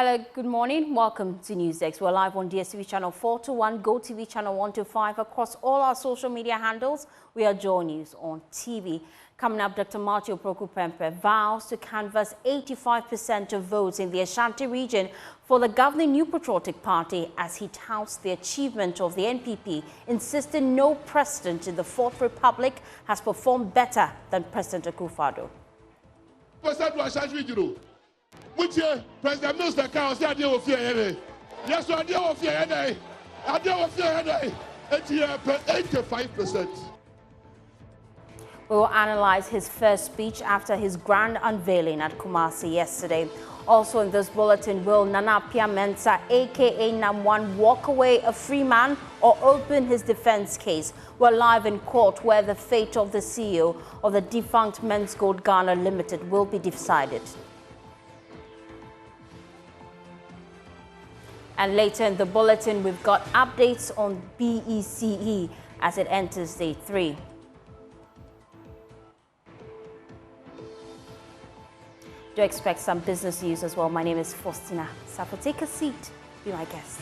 Hello, good morning. Welcome to NewsX. We're live on DSTV channel 421, GoTV channel 125, across all our social media handles. We are Joy News on TV. Coming up, Dr. Prof Kobby Mensah vows to canvass 85% of votes in the Ashanti region for the governing New Patriotic Party as he touts the achievement of the NPP, insisting no president in the Fourth Republic has performed better than President Akufo-Addo. Which President Mensah can say, I deal with fear. Yes, I deal with fear. I deal with fear. 85%. We will analyze his first speech after his grand unveiling at Kumasi yesterday. Also in this bulletin, will Prof Mensah, aka Nam1, walk away a free man or open his defense case? We're live in court where the fate of the CEO of the defunct Men's Gold Ghana Limited will be decided. And later in the bulletin, we've got updates on BECE as it enters day 3. Do expect some business news as well. My name is Faustina Safo. Take a seat, be my guest.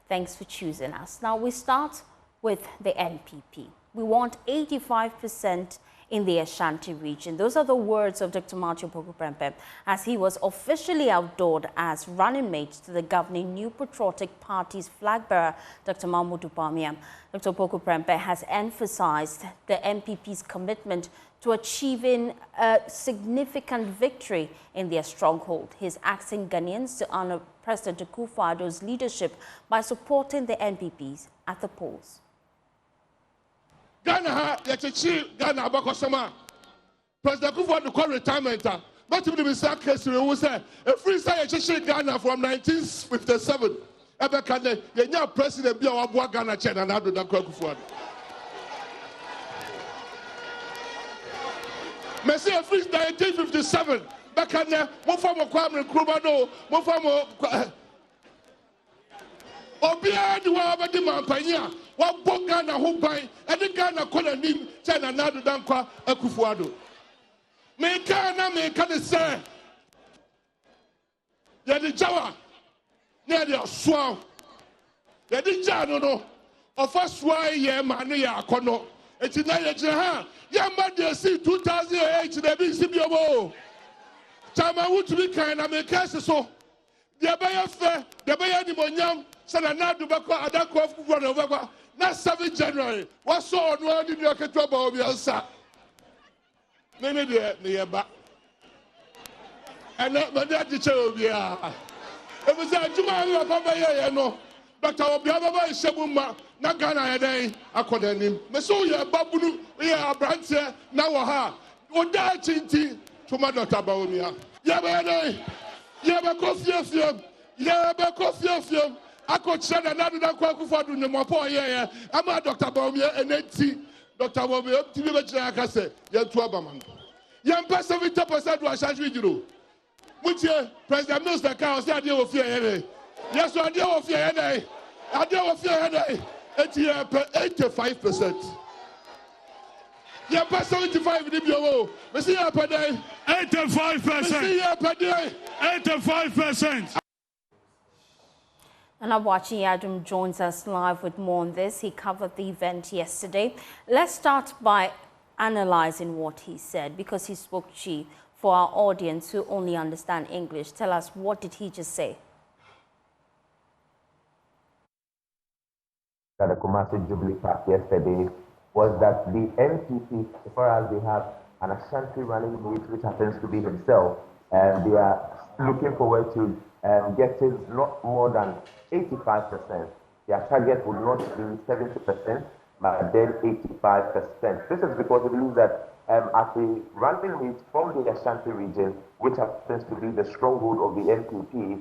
Thanks for choosing us. Now we start with the NPP. We want 85% in the Ashanti region. Those are the words of Dr. Prof Kobby Mensah as he was officially outdoored as running mate to the governing New Patriotic Party's flag bearer, Dr. Mahmoud Bawumia. Dr. Prof Kobby Mensah has emphasized the NPP's commitment to achieving a significant victory in their stronghold. He's asking Ghanaians to honor President Akufo-Addo's leadership by supporting the NPPs at the polls. Ghana, Ghana, Bakosama. President Akufo-Addo called retirement. But if the Mr. Case will say, a free side Ghana from 1957. Ebekane, the president be our Ghana Chen and Addo Akufo-Addo. Messi a free 1957. Bekane, one form of Kwame Nkrumah, one form of Obia di wa abadi mampanya wa boga na ho ban ene Ghana kola nim China na do dankwa Akufo-Addo me ka ne se ya di jawa ne di oso ya di jano no ofa soa ye ma no ya akono eti na ye gire ha ya ma de si 2008 na bi si biobo chama wutumi kan na me ka so de ba ya fe de ba ya ni monyam sana na do ba ko adako Akufo na ba na 7 January wa so onu adi ni oketo ba obi ansa ne de ne ye ba ana ma de adi che obi a e bi se ajuma ri ba ba ye no Dr. Obi Ababa Ishebu ma na Ghana ye den akodanim me so ye babunu ye abrante na wo ha o da chinti to ma Dr. Bawumia ye ba den ye ba ko fiafia ye ba ko fiafia ako chana na do Akufo-Addo ne mopo ye ama Dr. Bawumia enenti Dr. Bawumia tibi be chira aka se ye tu abaman ye mpa 70% do Ashanti jiro mutie President Mensah ka o se ade wo fie ye yes ade wo fie ye dey ade wo fie ye dey 85%. Yeah, 75 in the we see up a day. 85%. 85%. And now watching Adam joins us live with more on this. He covered the event yesterday. Let's start by analyzing what he said because he spoke Chi for our audience who only understand English. Tell us, what did he just say? At the Kumasi Jubilee Park yesterday was that the NPP, as far as they have an Ashanti running mate, which happens to be himself, and they are looking forward to getting not more than 85%. Their target would not be 70%, but then 85%. This is because we believe that as a running mate from the Ashanti region, which happens to be the stronghold of the NPP,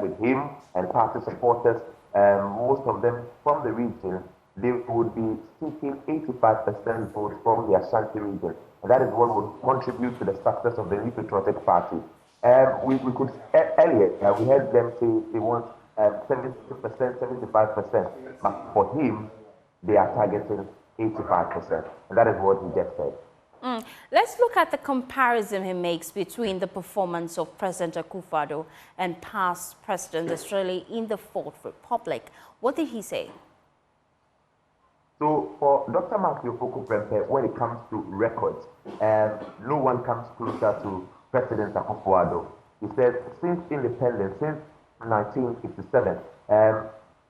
with him and party supporters, most of them from the region, they would be seeking 85% votes from the Ashanti region. And that is what would contribute to the success of the New Patriotic Party. We could earlier we heard them say they want 70%, 75%, but for him they are targeting 85%, and that is what he just said. Let's look at the comparison he makes between the performance of President Akufo-Addo and past President Australia in the Fourth Republic. What did he say? So for Dr. Matthew Prempeh, when it comes to records, no one comes closer to President Akufo-Addo. He said since independence, since 1957,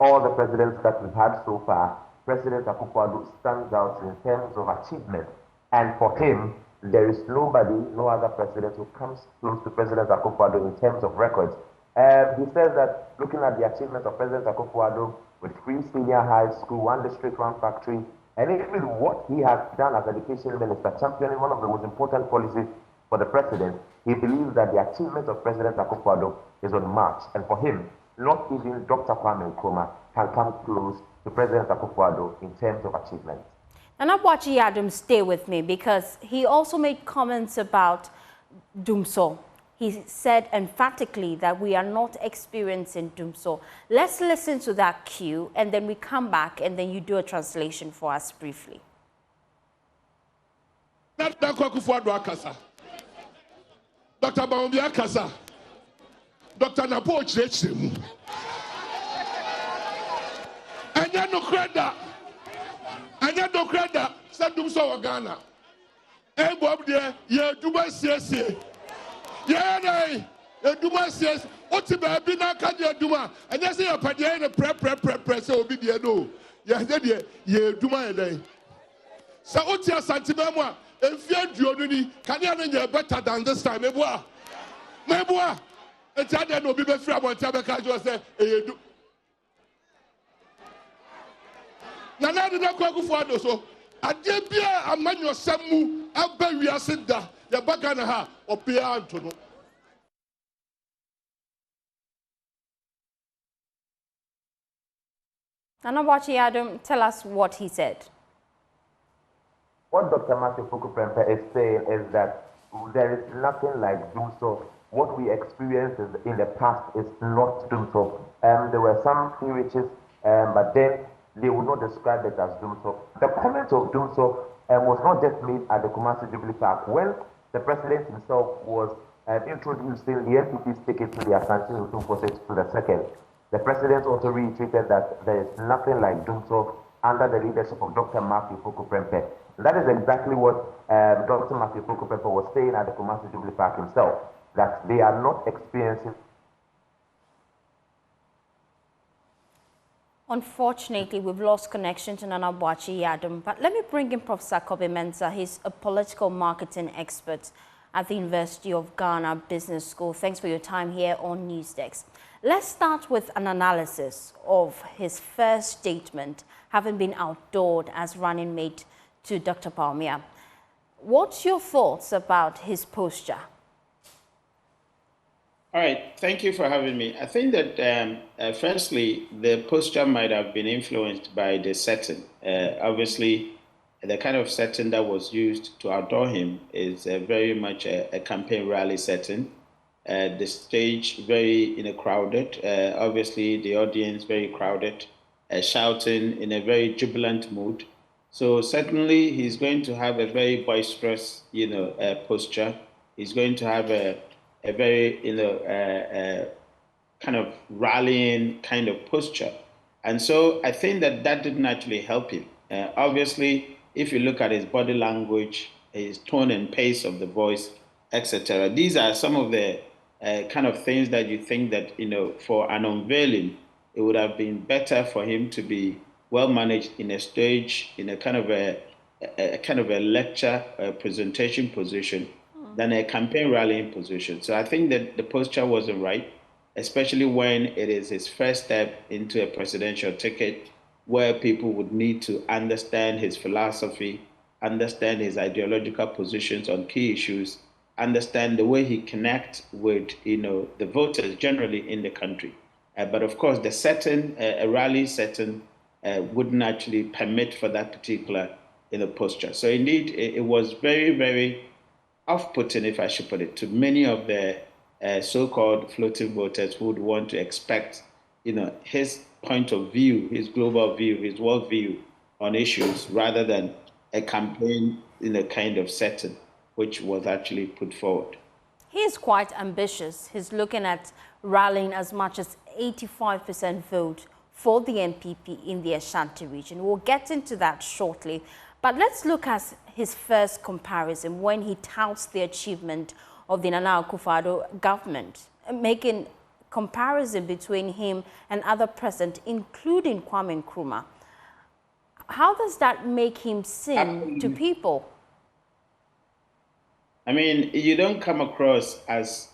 all the presidents that we've had so far, President Akufo-Addo stands out in terms of achievement. And for him, there is nobody, no other president who comes close to President Akufo-Addo in terms of records. He says that looking at the achievements of President Akufo-Addo with 3 senior high school, 1 district, 1 factory, and even what he has done as education minister, championing one of the most important policies for the president, he believes that the achievement of President Akufo-Addo is unmatched. And for him, not even Dr. Kwame Nkrumah can come close to President Akufo-Addo in terms of achievement. And I'm watching Adam stay with me because he also made comments about Dumso. He said emphatically that we are not experiencing Dumso. Let's listen to that cue and then we come back and then you do a translation for us briefly. Dr. Baumbi Akasa, Dr. Napo Chechim. And then no credit. And then no credit. Said Dumso Ghana. Eh, Bob, dear, yeah, Dubai CSA. Yeah, Duma says, what's about Bina Kadia Duma? And that's a padia in a prep, so be the no. Yeah, Duma a day. So, what's your Santimama? If you're Dioduni, can you better than this time? Meboa, and tell them no be free about Tabaka just say, Nana did not go for so. I did be a man your Samu, Abba, we are sent there. Ya bagana ha opia antono. Anawachi Adam, tell us what he said. What Dr. Matthew Prempeh is saying is that there is nothing like Dumso. What we experienced in the past is not Dumso. There were some riches, but then they would not describe it as Dumso. The comment of Dumso was not just made at the Kumasi Jubilee Park. When the president himself was introducing the NPP's ticket to the Asante Hutu process to the second. The president also reiterated that there is nothing like Dumso under the leadership of Dr. Matthew Prempeh. That is exactly what Dr. Matthew Prempeh was saying at the Kumasi Jubilee Park himself, that they are not experiencing. Unfortunately, we've lost connection to Nana Boakye Adam, but let me bring in Prof Kobby Mensah. He's a political marketing expert at the University of Ghana Business School. Thanks for your time here on Newsdesk. Let's start with an analysis of his first statement, having been outdoored as running mate to Dr. Bawumia. What's your thoughts about his posture? All right, thank you for having me. I think that, firstly, the posture might have been influenced by the setting. Obviously, the kind of setting that was used to outdoor him is very much a campaign rally setting. The stage very crowded. Obviously, the audience very crowded, shouting in a very jubilant mood. So certainly, he's going to have a very boisterous, posture. He's going to have a very, kind of rallying kind of posture. And so I think that didn't actually help him. Obviously, if you look at his body language, his tone and pace of the voice, etc., these are some of the kind of things that you think that, for an unveiling, it would have been better for him to be well managed in a stage, in a kind of a lecture, presentation position, than a campaign rallying position. So I think that the posture wasn't right, especially when it is his first step into a presidential ticket where people would need to understand his philosophy, understand his ideological positions on key issues, understand the way he connects with, the voters generally in the country. But of course, the setting, a rally setting, wouldn't actually permit for that particular posture. So indeed, it was very, very off-putting, if I should put it, to many of the so-called floating voters who would want to expect, his point of view, his global view, his world view on issues rather than a campaign in a kind of setting which was actually put forward. He is quite ambitious. He's looking at rallying as much as 85% vote for the NPP in the Ashanti region. We'll get into that shortly. But let's look at his first comparison when he touts the achievement of the Nana Akufo-Addo government, making comparison between him and other presidents, including Kwame Nkrumah. How does that make him seem to people? I mean, you don't come across as,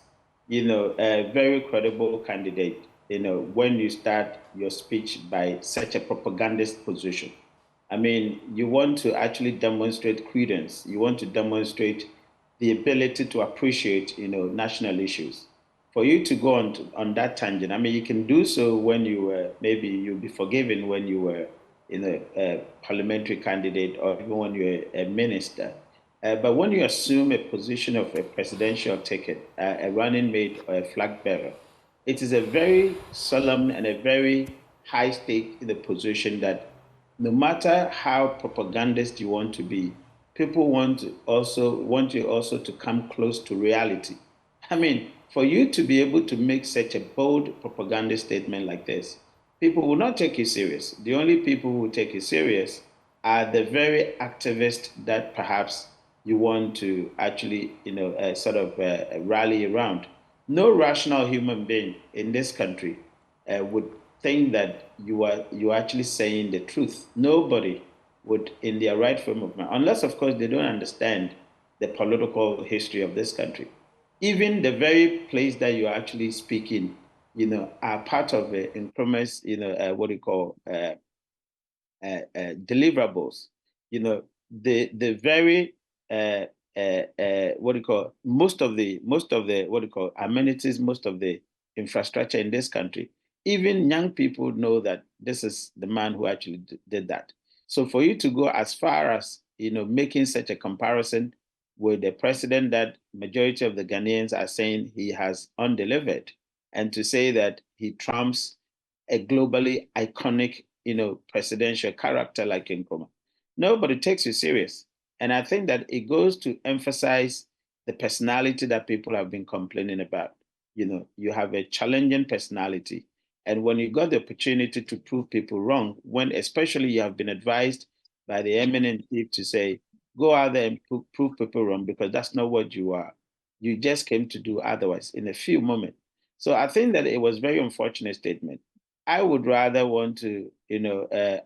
a very credible candidate, when you start your speech by such a propagandist position. I mean, you want to actually demonstrate credence. You want to demonstrate the ability to appreciate, national issues. For you to go on that tangent, I mean, you can do so when you were, maybe you'll be forgiven when you were, a parliamentary candidate or even when you're a minister. But when you assume a position of a presidential ticket, a running mate or a flag bearer, it is a very solemn and a very high stake in the position that no matter how propagandist you want to be, people want you also to come close to reality. I mean, for you to be able to make such a bold propaganda statement like this, people will not take you serious. The only people who take you serious are the very activists that perhaps you want to actually, rally around. No rational human being in this country would think that you are actually saying the truth. Nobody would, in their right frame of mind, unless of course they don't understand the political history of this country. Even the very place that you're actually speaking, are part of the Nkrumah's, deliverables. The very most of the amenities, most of the infrastructure in this country. Even young people know that this is the man who actually did that. So for you to go as far as making such a comparison with the president that majority of the Ghanaians are saying he has undelivered, and to say that he trumps a globally iconic, presidential character like Nkrumah, nobody takes you serious. And I think that it goes to emphasize the personality that people have been complaining about. You have a challenging personality. And when you got the opportunity to prove people wrong, when especially you have been advised by the eminent chief to say, go out there and prove people wrong because that's not what you are. You just came to do otherwise in a few moments. So I think that it was a very unfortunate statement. I would rather want to,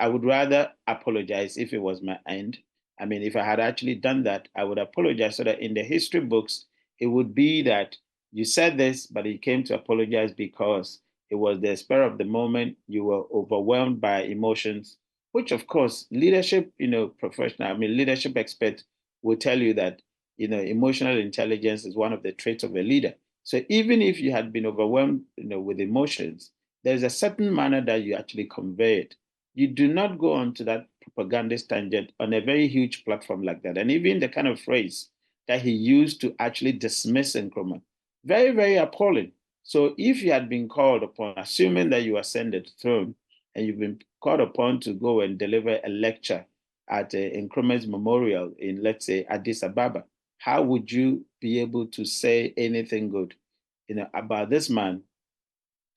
I would rather apologize if it was my end. I mean, if I had actually done that, I would apologize so that in the history books, it would be that you said this, but you came to apologize because it was the spur of the moment. You were overwhelmed by emotions, which of course, leadership, leadership experts will tell you that, emotional intelligence is one of the traits of a leader. So even if you had been overwhelmed, with emotions, there's a certain manner that you actually convey it. You do not go on to that propagandist tangent on a very huge platform like that. And even the kind of phrase that he used to actually dismiss Nkrumah, very, very appalling. So if you had been called upon, assuming that you ascended the throne, and you've been called upon to go and deliver a lecture at Nkrumah's memorial in, let's say, Addis Ababa, how would you be able to say anything good, about this man?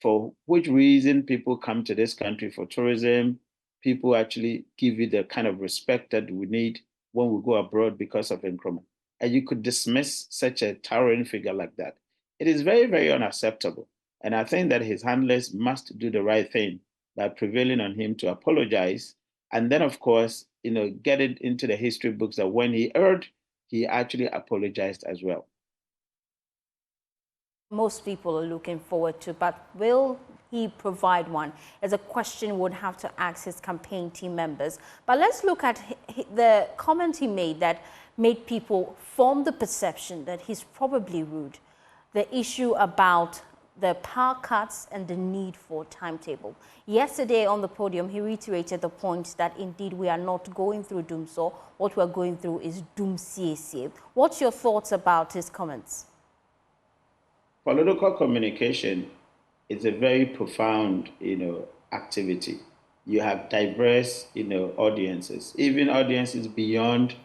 For which reason people come to this country for tourism, people actually give you the kind of respect that we need when we go abroad because of Nkrumah. And you could dismiss such a towering figure like that. It is very, very unacceptable. And I think that his handlers must do the right thing by prevailing on him to apologize. And then, of course, get it into the history books that when he erred, he actually apologized as well. Most people are looking forward to, but will he provide one? As a question would have to ask his campaign team members. But let's look at the comment he made that made people form the perception that he's probably rude. The issue about the power cuts and the need for timetable. Yesterday on the podium, he reiterated the point that indeed we are not going through doomsday. What we're going through is doomsday. What's your thoughts about his comments? Political communication is a very profound, activity. You have diverse, audiences, even audiences beyond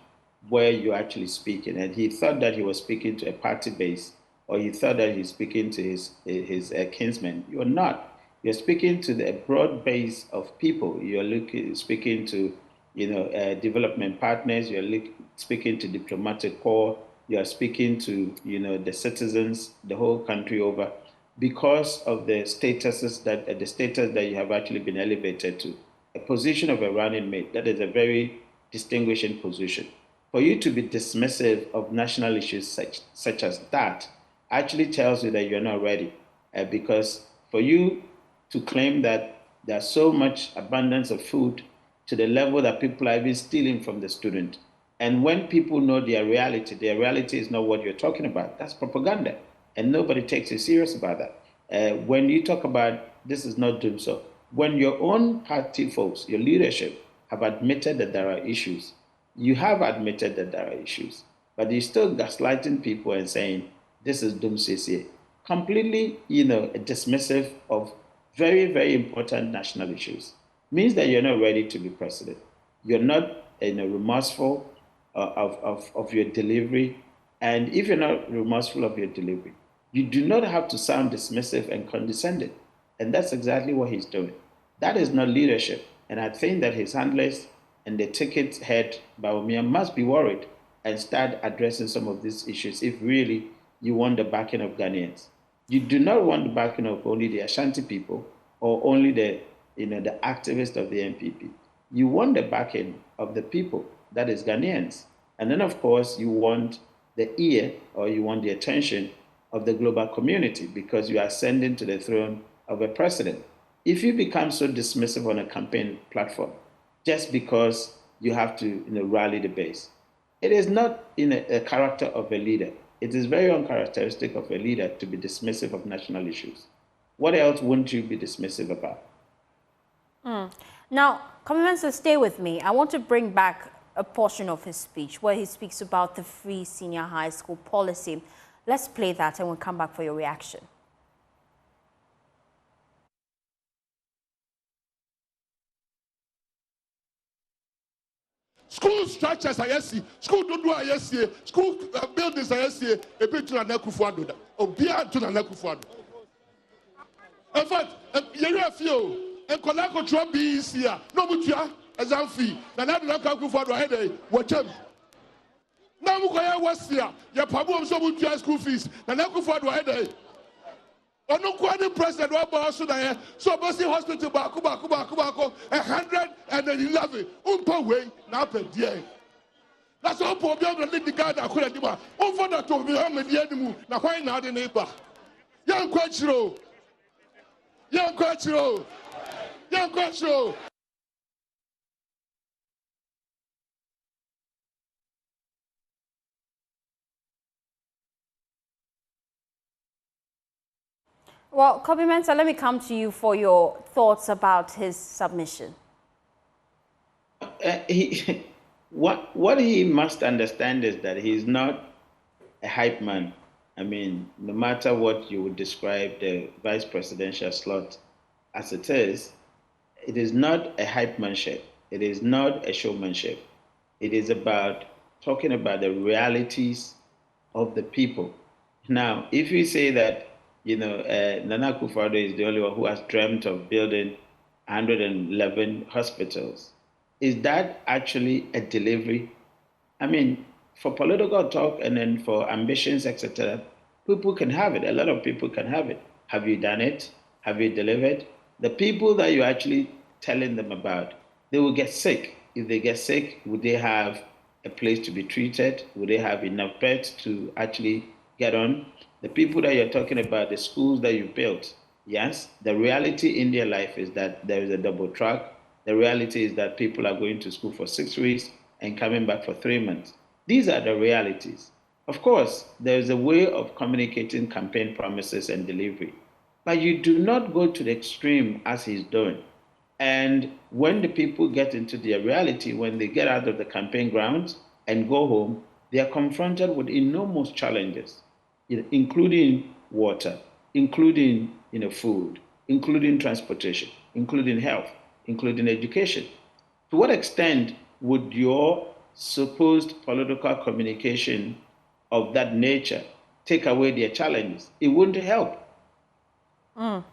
where you're actually speaking. And he thought that he was speaking to a party base, or he thought that he's speaking to his kinsmen. You're not. You're speaking to the broad base of people. You're speaking to, development partners. Speaking to diplomatic corps. You are speaking to, the citizens, the whole country over, because of the status that you have actually been elevated to. A position of a running mate, that is a very distinguishing position. For you to be dismissive of national issues such as that actually tells you that you're not ready. Because for you to claim that there's so much abundance of food to the level that people are even stealing from the student, and when people know their reality is not what you're talking about. That's propaganda, and nobody takes you serious about that. When you talk about this is not doom so, when your own party folks, your leadership, have admitted that there are issues, you have admitted that there are issues, but you're still gaslighting people and saying this is doom so, completely, dismissive of very, very important national issues, means that you're not ready to be president. You're not, remorseful of your delivery. And if you're not remorseful of your delivery, you do not have to sound dismissive and condescending. And that's exactly what he's doing. That is not leadership. And I think that his handlers and the ticket head, Bawumia, must be worried and start addressing some of these issues if really you want the backing of Ghanaians. You do not want the backing of only the Ashanti people or only the activists of the NPP. You want the backing of the people, that is Ghanaians. And then, of course, you want the ear or you want the attention of the global community because you are ascending to the throne of a president. If you become so dismissive on a campaign platform just because you have to rally the base, it is not a character of a leader. It is very uncharacteristic of a leader to be dismissive of national issues. What else wouldn't you be dismissive about? Now, Kobby Mensah, stay with me. I want to bring back a portion of his speech where he speaks about the free senior high school policy. Let's play that and we'll come back for your reaction. School structures are yes, school do are yes, school buildings are yes, a bit to an Akufuado, or beyond to an Akufuado. In fact, you have few, and Konako Trump BECE, no mutua, as I'm fee, and I don't know Akufuado headache, what time. Now, Mukoya was here, your problem so mutua school fees, and Akufuado headache. Or no quality president, so Bossy Hospital, Baku, 111, way, now per day. That's all poor beyond the guy that could have done. Over that to be home with the enemy, now why not the neighbor? Young Quatro, young Quatro, young Quatro. Well, Kobby Mensah, let me come to you for your thoughts about his submission. What he must understand is that he's not a hype man. I mean, no matter what you would describe the vice presidential slot as it is not a hype manship. It is not a showmanship. It is about talking about the realities of the people. Now, if you say that Nana Akufo-Addo is the only one who has dreamt of building 111 hospitals, is that actually a delivery? I mean, for political talk and then for ambitions, etc., people can have it. A lot of people can have it. Have you done it? Have you delivered? The people that you're actually telling them about, they will get sick. If they get sick, would they have a place to be treated? Would they have enough beds to actually get on? The people that you're talking about, the schools that you built, yes, the reality in their life is that there is a double track. The reality is that people are going to school for 6 weeks and coming back for 3 months. These are the realities. Of course, there is a way of communicating campaign promises and delivery, but you do not go to the extreme as he's doing. And when the people get into their reality, when they get out of the campaign grounds and go home, they are confronted with enormous challenges, including water, including food, including transportation, including health, including education. To what extent would your supposed political communication of that nature take away their challenges? It wouldn't help.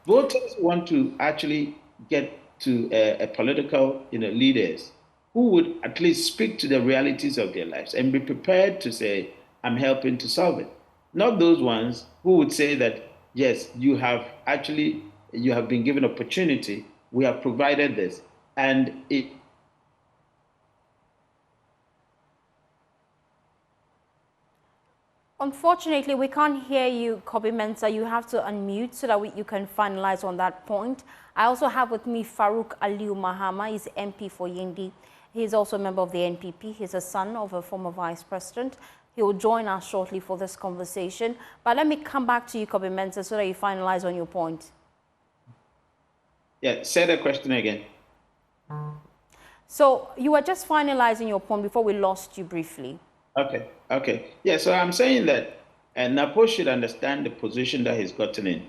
Voters want to actually get to a political leaders who would at least speak to the realities of their lives and be prepared to say, I'm helping to solve it. Not those ones who would say that, yes, you have been given opportunity, we have provided this, and it. Unfortunately, we can't hear you, Kobby Mensah. You have to unmute so that you can finalize on that point. I also have with me Farouk Aliu Mahama. He's MP for Yindi. He's also a member of the NPP. He's a son of a former vice president. He will join us shortly for this conversation. But let me come back to you, Kobby Mensah, so that you finalize on your point. Yeah, say the question again. So you were just finalizing your point before we lost you briefly. Okay. Yeah, so I'm saying that Napo should understand the position that he's gotten in.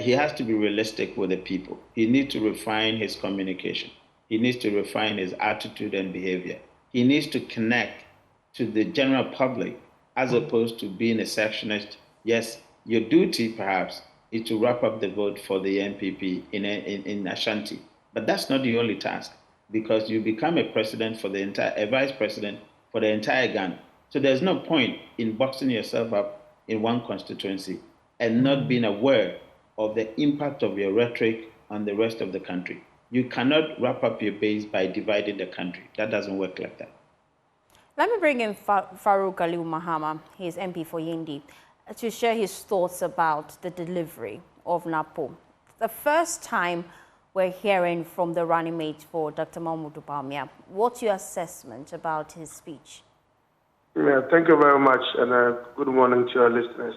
He has to be realistic with the people. He needs to refine his communication. He needs to refine his attitude and behavior. He needs to connect to the general public as opposed to being a sectionist. Yes, your duty perhaps is to wrap up the vote for the NPP in Ashanti. But that's not the only task, because you become a president for a vice president for the entire Ghana. So there's no point in boxing yourself up in one constituency and not being aware of the impact of your rhetoric on the rest of the country. You cannot wrap up your base by dividing the country. That doesn't work like that. Let me bring in Farouk Aliu Mahama. He is MP for Yindi, to share his thoughts about the delivery of Napo. The first time we're hearing from the running mate for Dr. Mahmoud Bawumia. What's your assessment about his speech? Yeah, thank you very much, and good morning to your listeners.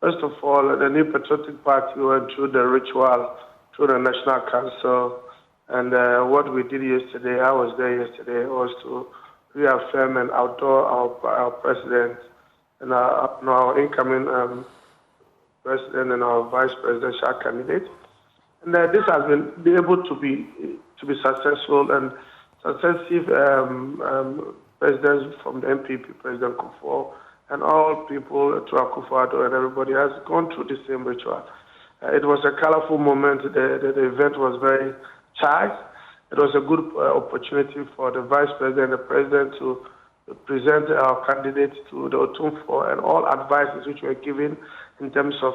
First of all, the New Patriotic Party went through the ritual, through the National Council, and what we did yesterday, I was there yesterday, was to reaffirm and outdoor our president and our incoming president and our vice presidential candidate. And this has been able to be successful, and successive presidents from the NPP, President Kufuor, and all people to Akufo-Addo and everybody has gone through the same ritual. It was a colorful moment. The event was very charged. It was a good opportunity for the vice president and the president to present our candidates to the Otumfuo and all advices which were given in terms of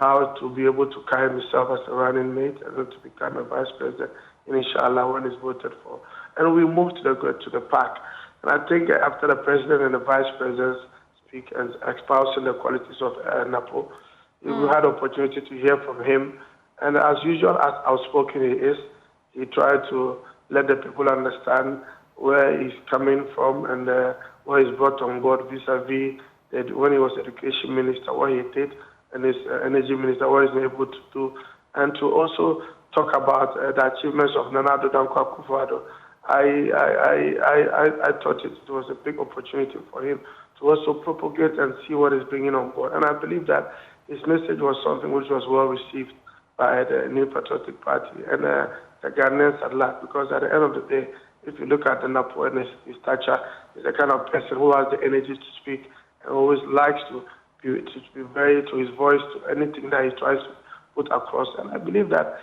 how to be able to carry himself as a running mate and to become a vice president, inshallah, when he's voted for. And we moved to the park. And I think after the president and the vice president speak and espousing the qualities of Napo, we had opportunity to hear from him. And as usual, as outspoken he is, he tried to let the people understand where he's coming from and what he's brought on board vis-a-vis when he was education minister, what he did, and his energy minister, what he's been able to do, and to also talk about the achievements of Nana Addo Dankwa Akufo-Addo. I thought it was a big opportunity for him to also propagate and see what he's bringing on board. And I believe that his message was something which was well received by the New Patriotic Party and the Ghanaians at large, because at the end of the day, if you look at the Napo and his stature, he's the kind of person who has the energy to speak and always likes to be very to his voice, to anything that he tries to put across. And I believe that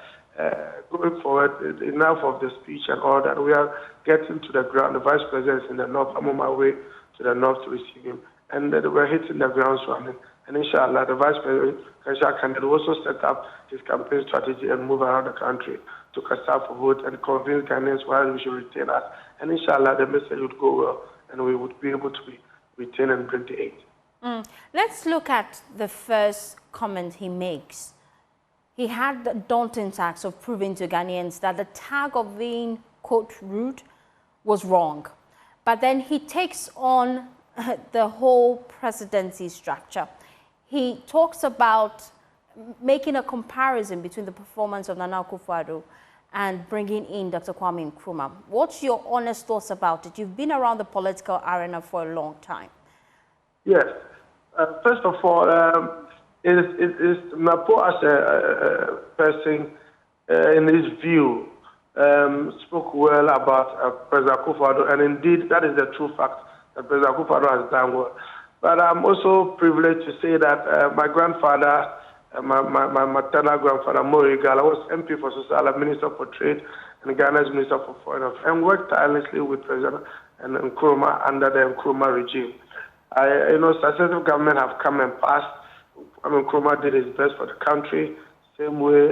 going forward, enough of the speech and all that, we are getting to the ground. The vice president is in the north. I'm on my way to the north to receive him. And we're hitting the ground running. And inshallah, the vice presidential candidate will also set up his campaign strategy and move around the country to cast out for vote and convince Ghanaians why we should retain us. And inshallah, the message would go well and we would be able to be retained and bring the aid. Let's look at the first comment he makes. He had the daunting task of proving to Ghanaians that the tag of being, quote, rude was wrong. But then he takes on the whole presidency structure. He talks about making a comparison between the performance of Nana Akufo-Addo and bringing in Dr. Kwame Nkrumah. What's your honest thoughts about it? You've been around the political arena for a long time. Yes. First of all, is Napo as a person in his view spoke well about President Akufo-Addo, and indeed that is the true fact that President Akufo-Addo has done well. But I'm also privileged to say that my grandfather, my maternal grandfather, Mori Gala, was MP for Social, Minister for Trade, and Ghana's Minister for Foreign Affairs, and worked tirelessly with President Nkrumah under the Nkrumah regime. Successive governments have come and passed. Nkrumah did his best for the country. Same way,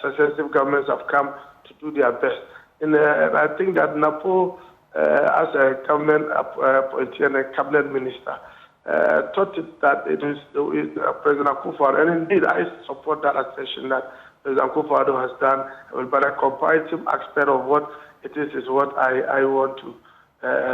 successive governments have come to do their best. And I think that Napo, as a government appointee and a cabinet minister, thought that it is President Akufo-Addo, and indeed I support that assertion that President Akufo-Addo has done, but a comparative aspect of what it is what I want to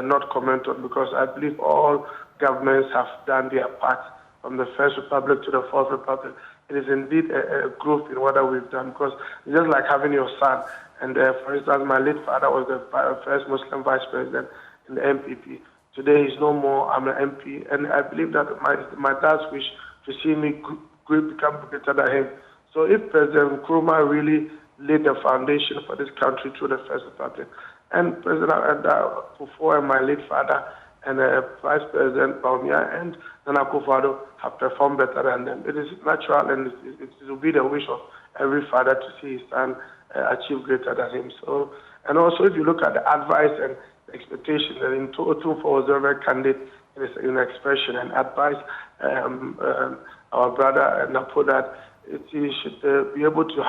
not comment on, because I believe all governments have done their part from the First Republic to the Fourth Republic. It is indeed a growth in what we've done, because it's just like having your son. And for instance, my late father was the first Muslim vice president in the MPP. Today he's no more. I'm an MP, and I believe that my dad's wish to see me become greater than him. So if President Nkrumah really laid the foundation for this country through the First Republic, and President Akufo and my late father and Vice President Bawumia and Nana Akufo-Addo have performed better than them, it is natural, and it will be the wish of every father to see his son achieve greater than him. So, and also if you look at the advice and expectation, that in total was a very candid in expression and advice our brother Napo that he should be able to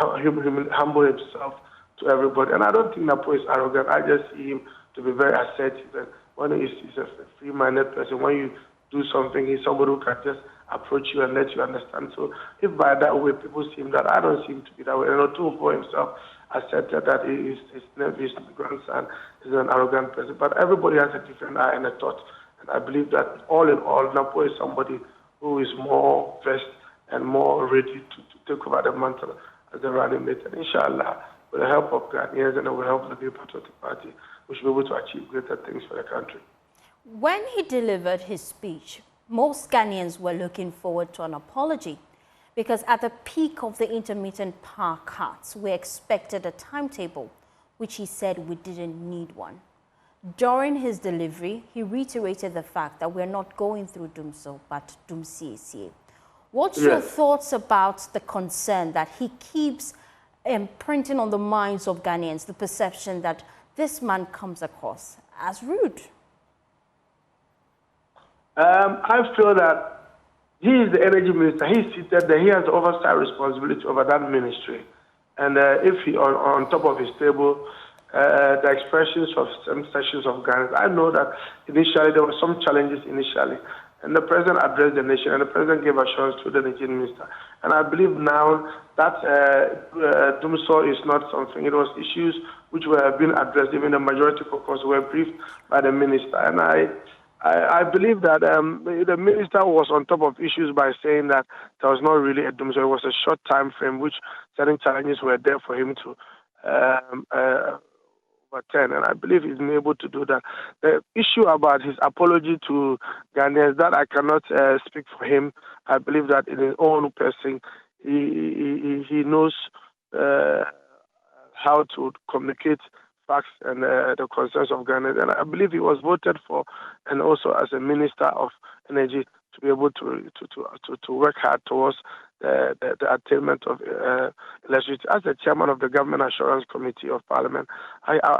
humble himself to everybody. And I don't think Napo is arrogant. I just see him to be very assertive. And when he's a free-minded person, when you do something, he's somebody who can just approach you and let you understand. So if by that way people see him that, I don't see him to be that way. And Otumfuo himself accepted that his grandson is an arrogant person. But everybody has a different eye and a thought. And I believe that all in all, Napo is somebody who is more versed and more ready to take over the mantle as the running mate. And inshallah, with the help of Ghanaians and with the help of the New Patriotic Party, we should be able to achieve greater things for the country. When he delivered his speech, most Ghanaians were looking forward to an apology, because at the peak of the intermittent power cuts, we expected a timetable, which he said we didn't need one. During his delivery, he reiterated the fact that we're not going through Dumso, but Dumsiesie. What's your thoughts about the concern that he keeps imprinting on the minds of Ghanaians, the perception that this man comes across as rude? I feel that he is the energy minister. He's seated there. He has oversight responsibility over that ministry. And if he on top of his table, the expressions of some sections of Ghana, I know that initially there were some challenges initially. And the president addressed the nation, and the president gave assurance to the Nigerian minister. And I believe now that Dumso is not something. It was issues which were being addressed. Even the majority caucus were briefed by the minister. And I believe that the minister was on top of issues by saying that there was not really a Dumso. It was a short time frame, which certain challenges were there for him to overturn, and I believe he's been able to do that. The issue about his apology to Ghanaians, that I cannot speak for him. I believe that in his own person, he knows how to communicate facts and the concerns of Ghanaians. And I believe he was voted for, and also as a minister of energy, to be able to work hard towards the attainment of electricity. As the chairman of the Government Assurance Committee of Parliament,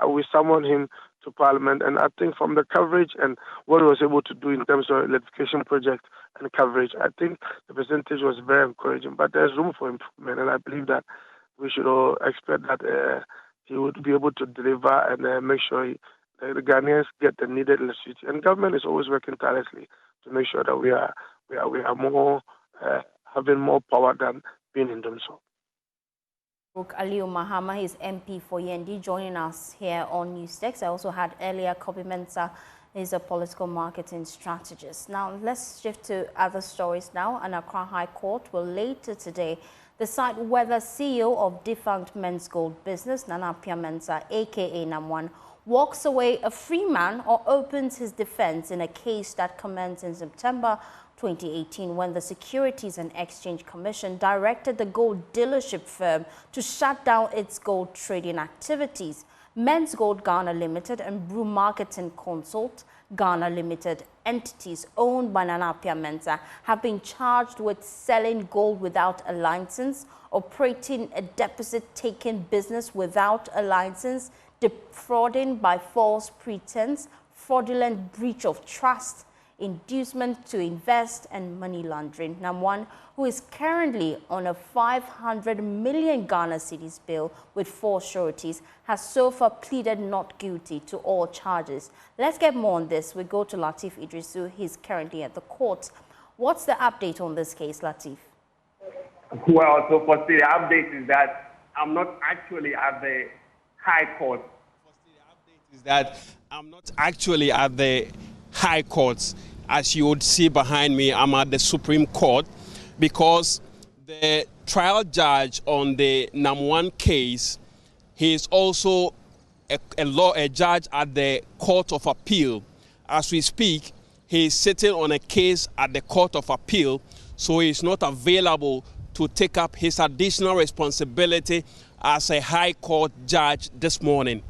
we summoned him to Parliament, and I think from the coverage and what he was able to do in terms of electrification project and coverage, I think the percentage was very encouraging. But there's room for improvement, and I believe that we should all expect that he would be able to deliver and make sure the Ghanaians get the needed electricity. And government is always working tirelessly to make sure that we are more having more power than being in Dumso. Aliu Mahama is MP for Yendi, joining us here on Newstex. I also had earlier Kobby Mensah, is a political marketing strategist. Now let's shift to other stories now. An Accra High Court will later today decide whether CEO of defunct Men's Gold business, Nana Mensah, aka Nam1, walks away a free man or opens his defense in a case that commenced in September 2018, when the Securities and Exchange Commission directed the gold dealership firm to shut down its gold trading activities. Men's Gold Ghana Limited and Brew Marketing Consult Ghana Limited, entities owned by Prof Mensah, have been charged with selling gold without a license, operating a deposit-taking business without a license, defrauding by false pretense, fraudulent breach of trust, inducement to invest, and money laundering. Nam1, who is currently on a 500 million Ghana cedis bill with 4 sureties, has so far pleaded not guilty to all charges. Let's get more on this. We go to Latif Idrisu. He's currently at the court. What's the update on this case, Latif? Well, so for the update is that I'm not actually at the High Court. The update is that I'm not actually at the High Court. As you would see behind me, I'm at the Supreme Court because the trial judge on the NAM1 case, he is also a judge at the Court of Appeal. As we speak, he is sitting on a case at the Court of Appeal, so he is not available to take up his additional responsibility as a High Court judge this morning.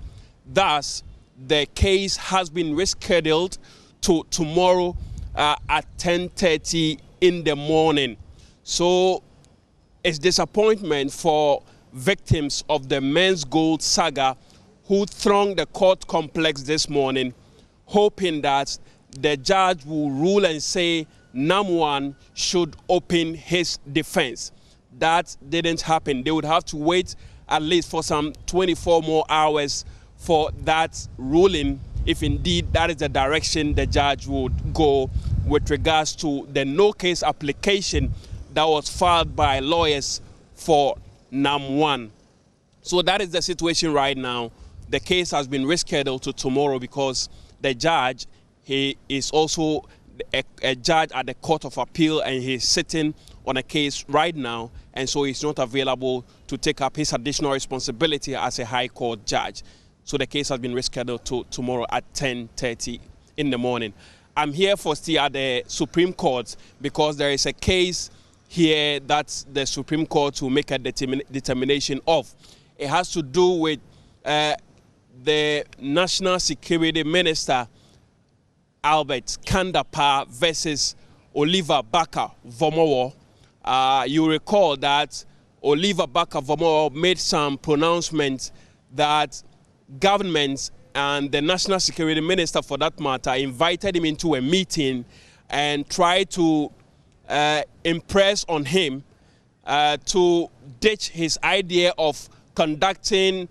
Thus, the case has been rescheduled to tomorrow at 10:30 in the morning. So it's disappointment for victims of the Men's Gold saga who thronged the court complex this morning, hoping that the judge will rule and say NAM1 should open his defense. That didn't happen. They would have to wait at least for some 24 more hours for that ruling, if indeed that is the direction the judge would go with regards to the no case application that was filed by lawyers for NAM1. So that is the situation right now. The case has been rescheduled to tomorrow because the judge, he is also a judge at the Court of Appeal, and he's sitting on a case right now, and so he's not available to take up his additional responsibility as a High Court judge. So the case has been rescheduled to tomorrow at 10:30 in the morning. I'm here for still at the Supreme Court because there is a case here that the Supreme Court will make a determination of. It has to do with the National Security Minister, Albert Kandapa, versus Oliver Barker-Vormawor. You recall that Oliver Barker-Vormawor made some pronouncements that government and the National Security Minister, for that matter, invited him into a meeting and tried to impress on him to ditch his idea of conducting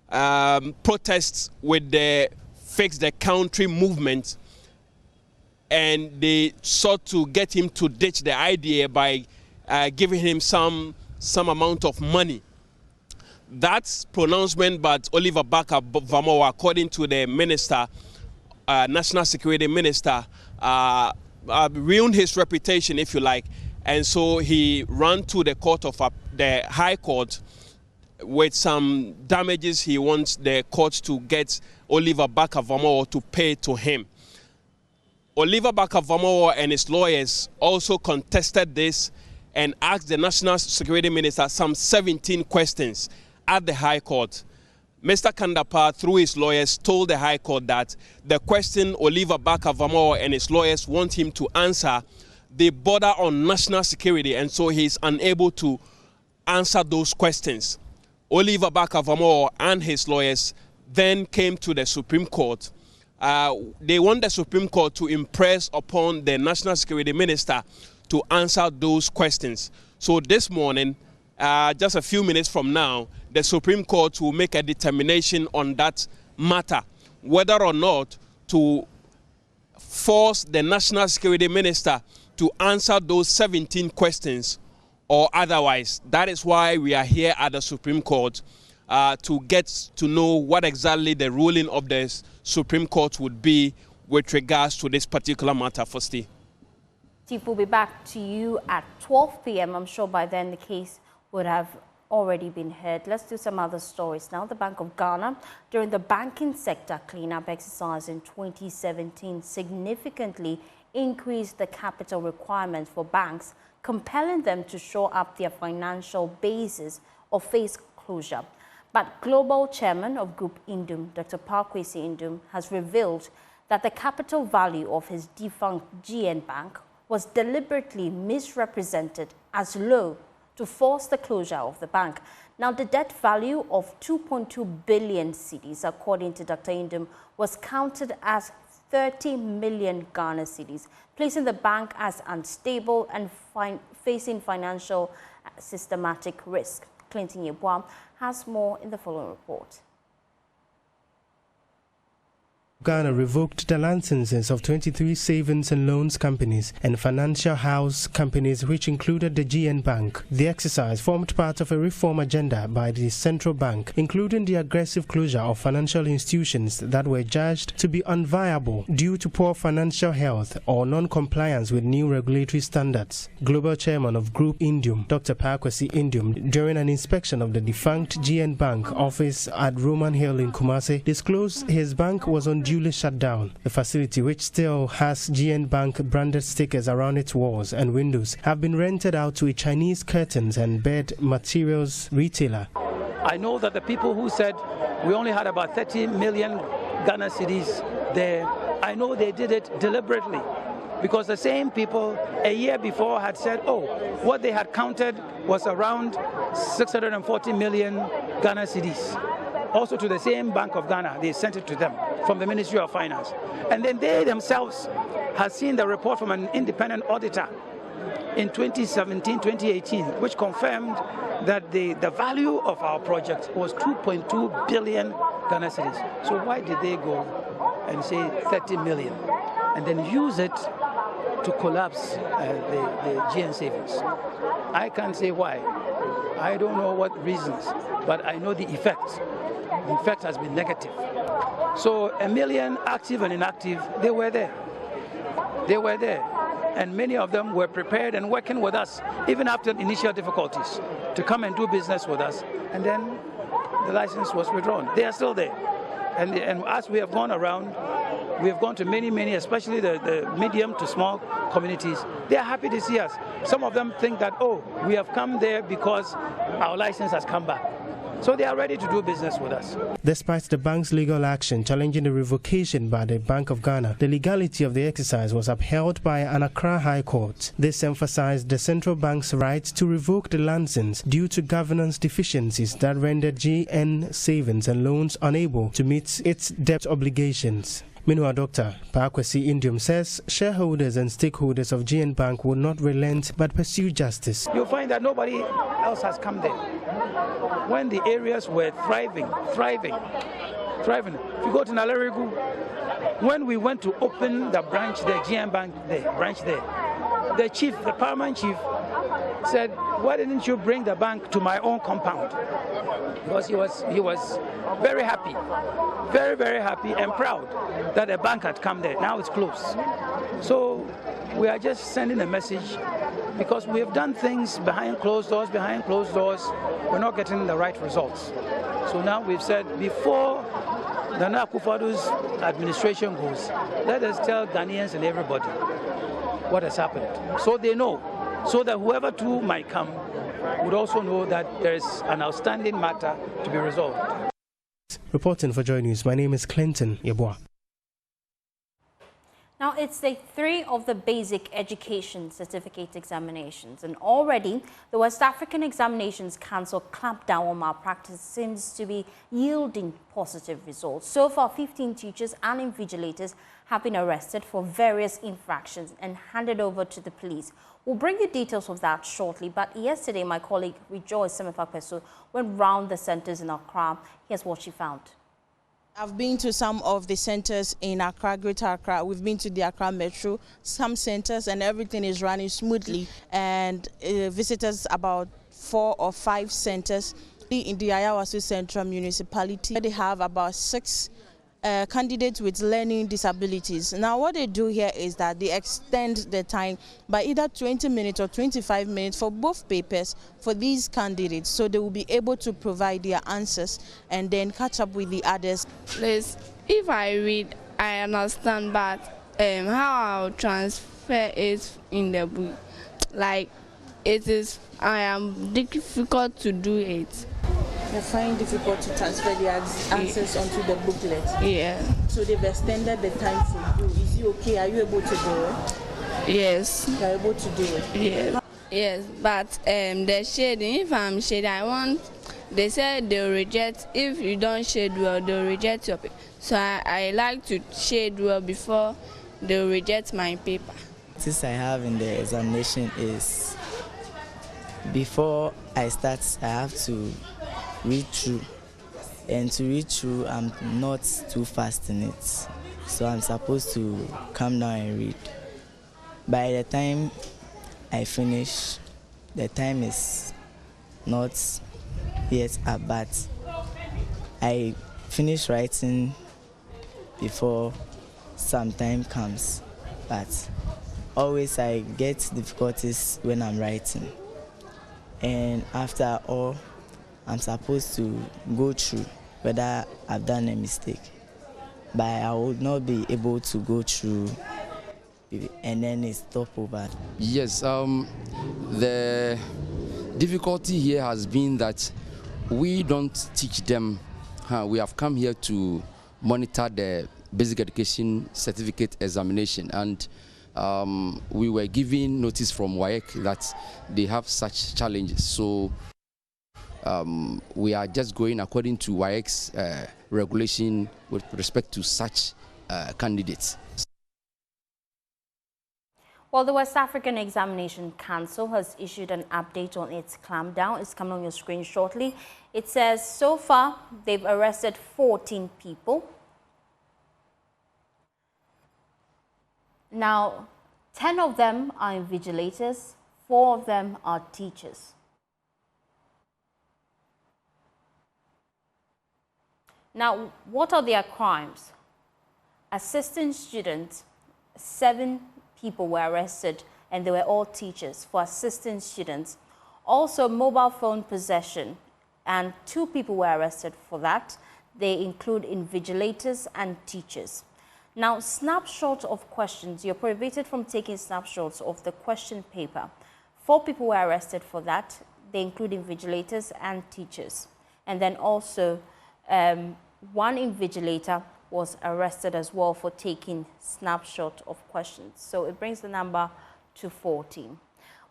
protests with the Fix the Country movement, and they sought to get him to ditch the idea by giving him some amount of money. That pronouncement by Oliver Barker-Vormawor, according to the minister, National Security Minister, ruined his reputation, if you like, and so he ran to the the High Court with some damages. He wants the court to get Oliver Barker-Vormawor to pay to him. Oliver Barker-Vormawor and his lawyers also contested this and asked the National Security Minister some 17 questions at the High Court. Mr. Kandapa, through his lawyers, told the High Court that the question Oliver Barker-Vormawor and his lawyers want him to answer, they border on national security, and so he is unable to answer those questions. Oliver Barker-Vormawor and his lawyers then came to the Supreme Court. They want the Supreme Court to impress upon the National Security Minister to answer those questions. So this morning, just a few minutes from now, the Supreme Court will make a determination on that matter, whether or not to force the National Security Minister to answer those 17 questions or otherwise. That is why we are here at the Supreme Court, to get to know what exactly the ruling of the Supreme Court would be with regards to this particular matter. For Steve. Steve, we'll be back to you at 12 p.m. I'm sure by then the case would have already been heard. Let's do some other stories now. The Bank of Ghana, during the banking sector cleanup exercise in 2017, significantly increased the capital requirement for banks, compelling them to shore up their financial basis or face closure. But Global Chairman of Group Indum, Dr. Prof Kobby Mensah, has revealed that the capital value of his defunct GN Bank was deliberately misrepresented as low to force the closure of the bank. Now, the debt value of 2.2 billion cedis, according to Dr. Indum, was counted as 30 million Ghana cedis, placing the bank as unstable and facing financial systematic risk. Clinton Yeboah has more in the following report. Ghana revoked the licenses of 23 savings and loans companies and financial house companies, which included the GN Bank. The exercise formed part of a reform agenda by the central bank, including the aggressive closure of financial institutions that were judged to be unviable due to poor financial health or non-compliance with new regulatory standards. Global Chairman of Group Indum, Dr. Prof Kobby Mensah, during an inspection of the defunct GN Bank office at Roman Hill in Kumasi, disclosed his bank was on duly shut down. The facility, which still has GN Bank branded stickers around its walls and windows, have been rented out to a Chinese curtains and bed materials retailer. I know that the people who said we only had about 30 million Ghana cedis there, I know they did it deliberately, because the same people a year before had said, oh, what they had counted was around 640 million Ghana cedis. Also to the same Bank of Ghana, they sent it to them from the Ministry of Finance. And then they themselves have seen the report from an independent auditor in 2017, 2018, which confirmed that the value of our project was 2.2 billion Ghana cedis. So why did they go and say 30 million and then use it to collapse the GN savings? I can't say why. I don't know what reasons, but I know the effect. The effect has been negative. So a million active and inactive, they were there. They were there. And many of them were prepared and working with us, even after initial difficulties, to come and do business with us. And then the license was withdrawn. They are still there. And as we have gone around, we have gone to many, especially the medium to small communities. They are happy to see us. Some of them think that, oh, we have come there because our license has come back. So they are ready to do business with us. Despite the bank's legal action challenging the revocation by the Bank of Ghana, the legality of the exercise was upheld by an Accra High Court. This emphasized the central bank's right to revoke the license due to governance deficiencies that rendered GN Savings and Loans unable to meet its debt obligations. Meanwhile, Dr. Prof Kobby Mensah says shareholders and stakeholders of GN Bank will not relent but pursue justice. You'll find that nobody else has come there. When the areas were thriving. If you go to Nalerigu, when we went to open the branch, the GN Bank branch there, the paramount chief said, why didn't you bring the bank to my own compound? Because he was very happy, very happy and proud that a bank had come there. Now it's closed. So we are just sending a message, because we have done things behind closed doors, we're not getting the right results. So now we've said, before the Napo administration goes, let us tell Ghanaians and everybody what has happened, so they know, so that whoever too might come would also know that there is an outstanding matter to be resolved. Reporting for Joy News, my name is Clinton Yeboah. Now, it's day 3 of the basic education certificate examinations, and already the West African Examinations Council clampdown on malpractice seems to be yielding positive results. So far, 15 teachers and invigilators have been arrested for various infractions and handed over to the police. We'll bring you details of that shortly, but yesterday my colleague Rejoice Semifakpeso went round the centers in Accra. Here's what she found. I've been to some of the centers in Accra, Greater Accra. We've been to the Accra Metro, some centers, and everything is running smoothly. And visitors about 4 or 5 centers in the Ayawaso Central Municipality. They have about 6 candidates with learning disabilities. Now what they do here is that they extend the time by either 20 minutes or 25 minutes for both papers for these candidates, so they will be able to provide their answers and then catch up with the others. Please, if I read, I understand, but how I'll transfer it in the book. Like I am difficult to do it. You find it difficult to transfer the answers onto the booklet? Yeah. So they've extended the time for you. Is it okay? Are you able to do it? Yes. You're able to do it? Yes. Yes, but the shading, if I'm shading, they said they'll reject, if you don't shade well, they'll reject your paper. So I like to shade well before they'll reject my paper. This I have in the examination is, before I start, I have to read through. And to read through, I'm not too fast in it. So I'm supposed to come down and read. By the time I finish, the time is not yet up, but I finish writing before some time comes. But always I get difficulties when I'm writing. And after all, I'm supposed to go through whether I've done a mistake. But I would not be able to go through and then it's stop over. Yes, the difficulty here has been that we don't teach them. We have come here to monitor the basic education certificate examination, and we were given notice from WAEC that they have such challenges. So we are just going according to WAEC's regulation with respect to such candidates. Well, the West African Examination Council has issued an update on its clampdown. It's coming on your screen shortly. It says so far they've arrested 14 people. Now, 10 of them are invigilators, 4 of them are teachers. Now, what are their crimes? Assistant students, 7 people were arrested, and they were all teachers for assistant students. Also, mobile phone possession, and 2 people were arrested for that. They include invigilators and teachers. Now, snapshot of questions. You're prohibited from taking snapshots of the question paper. 4 people were arrested for that. They include invigilators and teachers. And then also, 1 invigilator was arrested as well for taking snapshot of questions. So it brings the number to 14.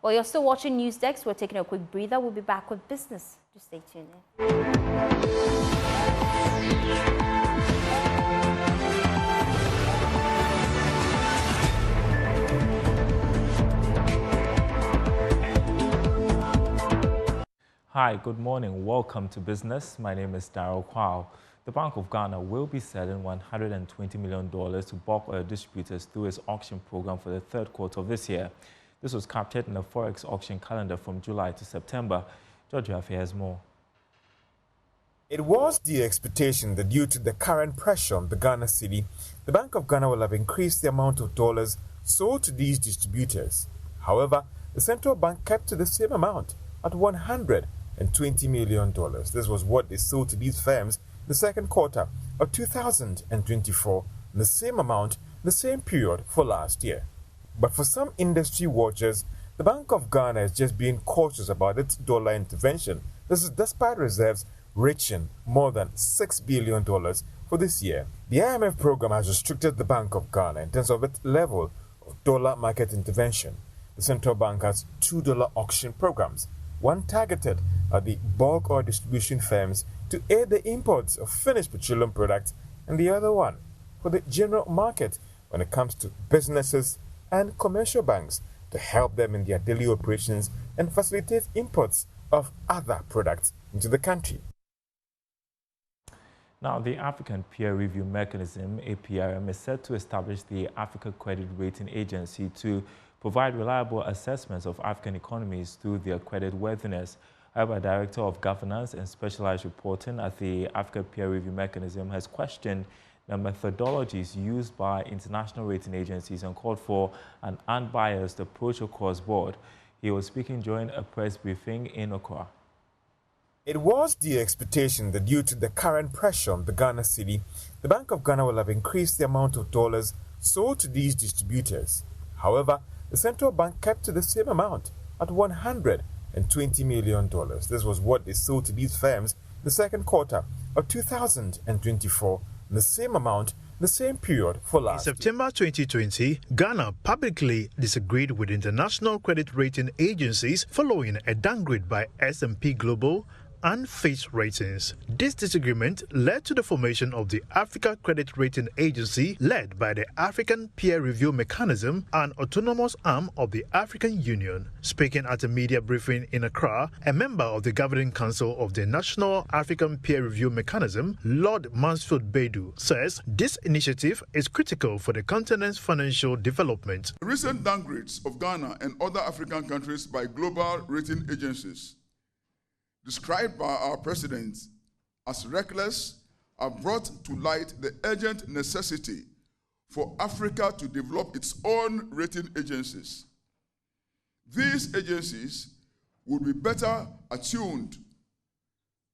Well, you're still watching News Desk. We're taking a quick breather. We'll be back with business. Just stay tuned in. Hi, good morning. Welcome to business. My name is Daryl Kwao. The Bank of Ghana will be selling $120 million to bulk oil distributors through its auction program for the 3rd quarter of this year. This was captured in the Forex auction calendar from July to September. George Yafe has more. It was the expectation that due to the current pressure on the Ghana cedi, the Bank of Ghana will have increased the amount of dollars sold to these distributors. However, the central bank kept to the same amount at $120 million. This was what they sold to these firms the 2nd quarter of 2024, the same amount, the same period for last year. But for some industry watchers, the Bank of Ghana is just being cautious about its dollar intervention. This is despite reserves reaching more than $6 billion for this year. The IMF program has restricted the Bank of Ghana in terms of its level of dollar market intervention. The central bank has 2 dollar auction programs, one targeted at the bulk oil distribution firms to aid the imports of finished petroleum products, and the other one for the general market when it comes to businesses and commercial banks to help them in their daily operations and facilitate imports of other products into the country. Now, the African Peer Review Mechanism, APRM, is set to establish the Africa Credit Rating Agency to provide reliable assessments of African economies through their credit worthiness. However, Director of Governance and Specialized Reporting at the Africa Peer Review Mechanism has questioned the methodologies used by international rating agencies and called for an unbiased approach across board. He was speaking during a press briefing in Accra. It was the expectation that due to the current pressure on the Ghana cedi, the Bank of Ghana will have increased the amount of dollars sold to these distributors. However, the central bank kept to the same amount at $120 million. This was what they sold to these firms in the second quarter of 2024, and the same amount in the same period for last year. In September 2020, Ghana publicly disagreed with international credit rating agencies following a downgrade by S&P Global and Fitch Ratings. This disagreement led to the formation of the Africa Credit Rating Agency, led by the African Peer Review Mechanism, an autonomous arm of the African Union. Speaking at a media briefing in Accra, a member of the Governing Council of the National African Peer Review Mechanism, Lord Mansfield Bedu, says this initiative is critical for the continent's financial development. Recent downgrades of Ghana and other African countries by global rating agencies, described by our president as reckless, have brought to light the urgent necessity for Africa to develop its own rating agencies. These agencies will be better attuned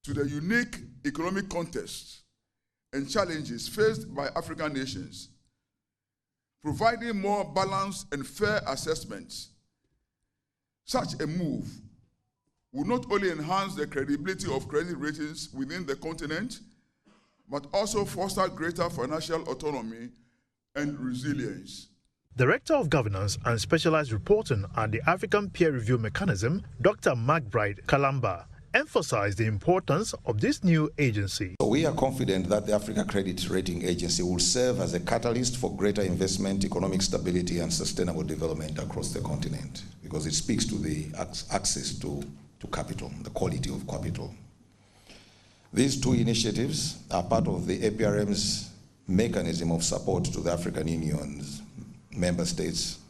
to the unique economic context and challenges faced by African nations, providing more balanced and fair assessments. Such a move will not only enhance the credibility of credit ratings within the continent, but also foster greater financial autonomy and resilience. Director of Governance and Specialized Reporting at the African Peer Review Mechanism, Dr. McBride Kalamba, emphasized the importance of this new agency. We are confident that the Africa Credit Rating Agency will serve as a catalyst for greater investment, economic stability, and sustainable development across the continent, because it speaks to the access to capital, the quality of capital. These two initiatives are part of the APRM's mechanism of support to the African Union's member states,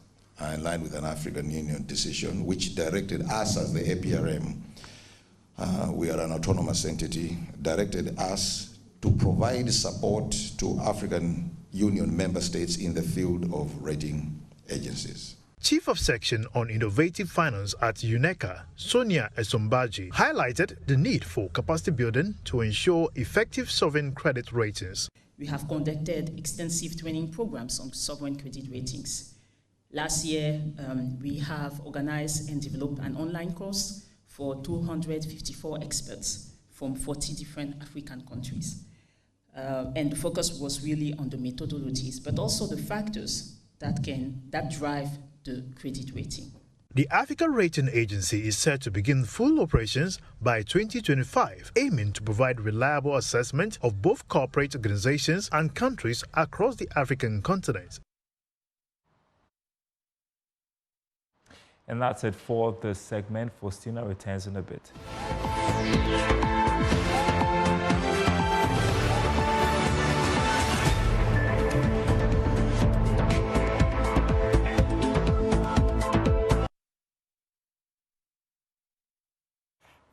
in line with an African Union decision, which directed us as the APRM, we are an autonomous entity, directed us to provide support to African Union member states in the field of rating agencies. Chief of Section on Innovative Finance at UNECA, Sonia Esombaji, highlighted the need for capacity building to ensure effective sovereign credit ratings. We have conducted extensive training programs on sovereign credit ratings. Last year, we have organized and developed an online course for 254 experts from 40 different African countries. And the focus was really on the methodologies, but also the factors that drive the credit rating. The Africa Rating Agency is set to begin full operations by 2025, aiming to provide reliable assessment of both corporate organizations and countries across the African continent. And that's it for this segment. Faustina returns in a bit.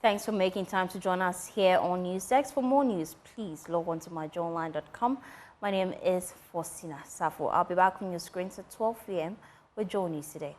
Thanks for making time to join us here on NewsDesk. For more news, please log on to myjournline.com. My name is Faustina Safo. I'll be back on your screens at 12 p.m. with Joe News Today.